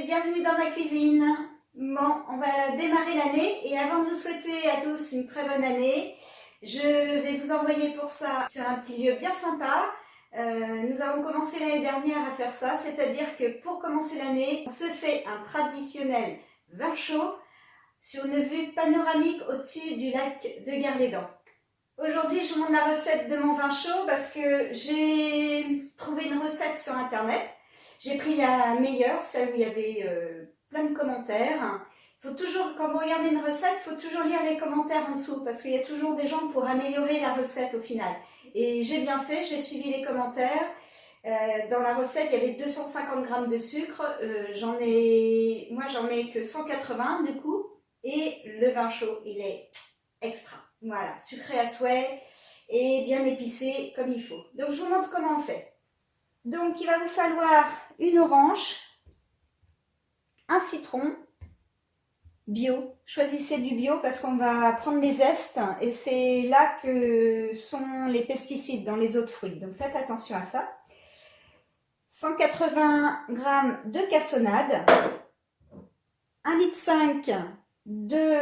bienvenue dans ma cuisine. Bon, on va démarrer l'année et avant de vous souhaiter à tous une très bonne année, je vais vous envoyer pour ça sur un petit lieu bien sympa. Nous avons commencé l'année dernière à faire ça, c'est-à-dire que pour commencer l'année, on se fait un traditionnel vin chaud sur une vue panoramique au-dessus du lac de Guerlédan. Aujourd'hui, je vous montre la recette de mon vin chaud parce que j'ai trouvé une recette sur internet. J'ai pris la meilleure, celle où il y avait plein de commentaires. Il faut toujours, quand vous regardez une recette, il faut toujours lire les commentaires en dessous parce qu'il y a toujours des gens pour améliorer la recette au final. Et j'ai bien fait, j'ai suivi les commentaires. Dans la recette, il y avait 250 g de sucre. Moi, j'en mets que 180 du coup. Et le vin chaud, il est extra. Voilà, sucré à souhait et bien épicé comme il faut. Donc, je vous montre comment on fait. Donc, il va vous falloir une orange, un citron bio. Choisissez du bio parce qu'on va prendre les zestes et c'est là que sont les pesticides dans les autres fruits. Donc, faites attention à ça. 180 g de cassonade, 1,5 litre de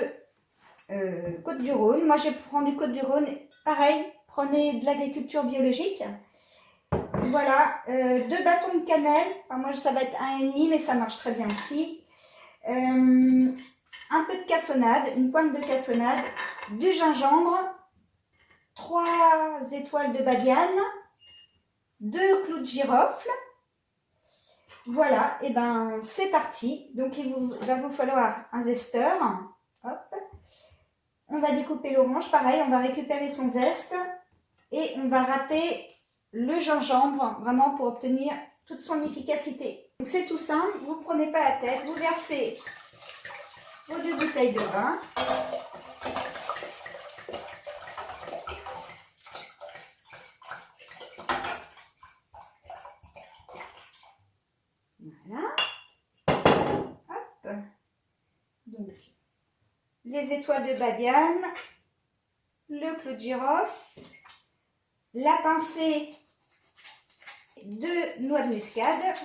Côtes-du-Rhône. Moi, je prends du Côtes-du-Rhône. Pareil, prenez de l'agriculture biologique. Voilà, 2 bâtons de cannelle. Enfin, moi, ça va être 1,5, mais ça marche très bien aussi. Un peu de cassonade, une pointe de cassonade, du gingembre, 3 étoiles de badiane, 2 clous de girofle. Voilà, et ben c'est parti. Donc, il va vous falloir un zesteur. Hop. On va découper l'orange, pareil, on va récupérer son zeste et on va râper le gingembre, vraiment pour obtenir toute son efficacité. Donc c'est tout simple, vous ne prenez pas la tête, vous versez vos 2 bouteilles de vin. Voilà. Hop. Donc, les étoiles de badiane, le clou de girofle, la pincée de noix de muscade.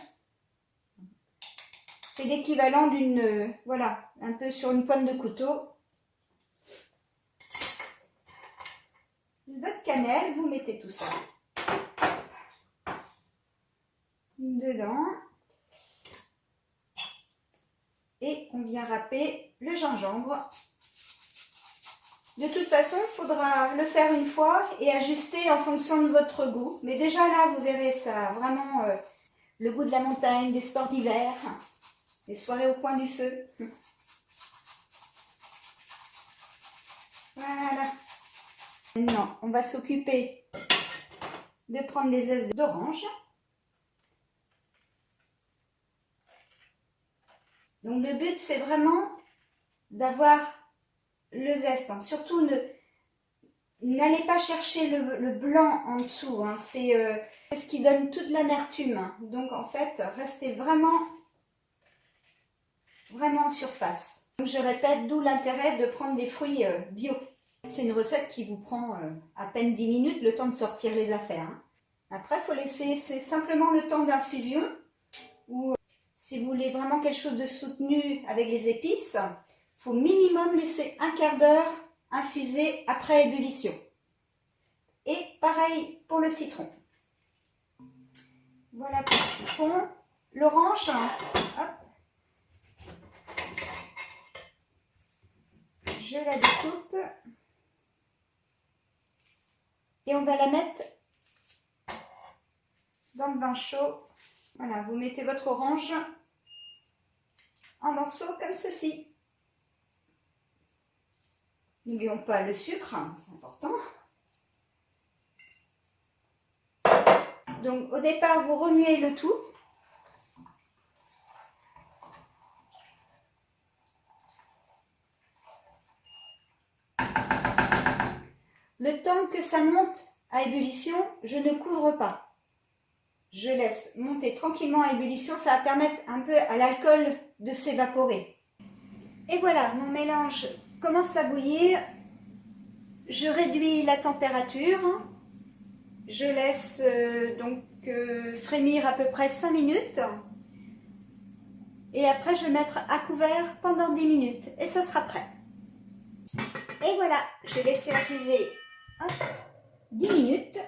C'est l'équivalent d'une, voilà, un peu sur une pointe de couteau. Votre cannelle, vous mettez tout ça dedans. Et on vient râper le gingembre. De toute façon, il faudra le faire une fois et ajuster en fonction de votre goût. Mais déjà là, vous verrez, ça a vraiment le goût de la montagne, des sports d'hiver, des soirées au coin du feu. Voilà. Maintenant, on va s'occuper de prendre les zestes d'orange. Donc le but, c'est vraiment d'avoir le zeste, hein. Surtout, n'allez pas chercher le blanc en dessous, hein. C'est ce qui donne toute l'amertume, hein. Donc, en fait, restez vraiment en surface. Donc, je répète, d'où l'intérêt de prendre des fruits bio. C'est une recette qui vous prend à peine 10 minutes, le temps de sortir les affaires, hein. Après, il faut laisser simplement le temps d'infusion. Ou si vous voulez vraiment quelque chose de soutenu avec les épices, il faut minimum laisser un quart d'heure infuser après ébullition. Et pareil pour le citron. Voilà pour le citron. L'orange, hop. Je la découpe. Et on va la mettre dans le vin chaud. Voilà, vous mettez votre orange en morceaux comme ceci. N'oublions pas le sucre, c'est important. Donc au départ, vous remuez le tout. Le temps que ça monte à ébullition, je ne couvre pas. Je laisse monter tranquillement à ébullition, ça va permettre un peu à l'alcool de s'évaporer. Et voilà, mon mélange commence à bouillir. Je réduis la température. Je laisse frémir à peu près 5 minutes. Et après, je vais mettre à couvert pendant 10 minutes et ça sera prêt. Et voilà, je vais laisser infuser 10 minutes.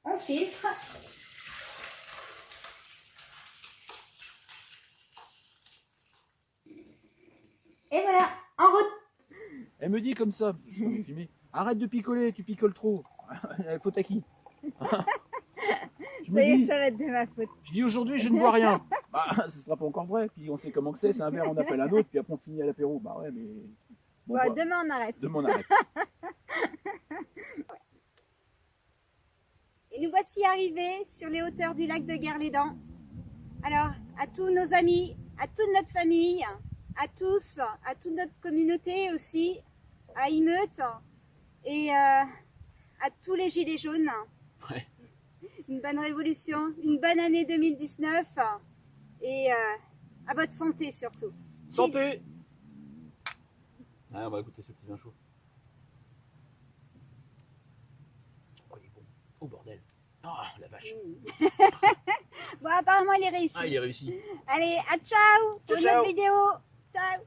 On filtre. Et voilà, en route. Elle me dit comme ça, je peux filmer. Arrête de picoler, tu picoles trop. Faute à qui? Ça y est, ça va être de ma faute. Je dis aujourd'hui, je ne bois rien. Bah, ce sera pas encore vrai. Puis on sait comment que c'est un verre, on appelle un autre, puis après on finit à l'apéro. Bah ouais, mais. Bon, bah, demain on arrête. Demain on arrête. Et nous voici arrivés sur les hauteurs du lac de Guerlédan. Alors, à tous nos amis, à toute notre famille, à tous, à toute notre communauté aussi, à Imeute et à tous les gilets jaunes. Ouais. Une bonne révolution, une bonne année 2019 et à votre santé surtout. Santé! Ah, on va écouter ce petit vin chaud. Oh, il est bon. Oh, bordel. Ah, la vache. Bon, apparemment, il est réussi. Ah, il est réussi. Allez, à ciao pour une autre vidéo. Ciao.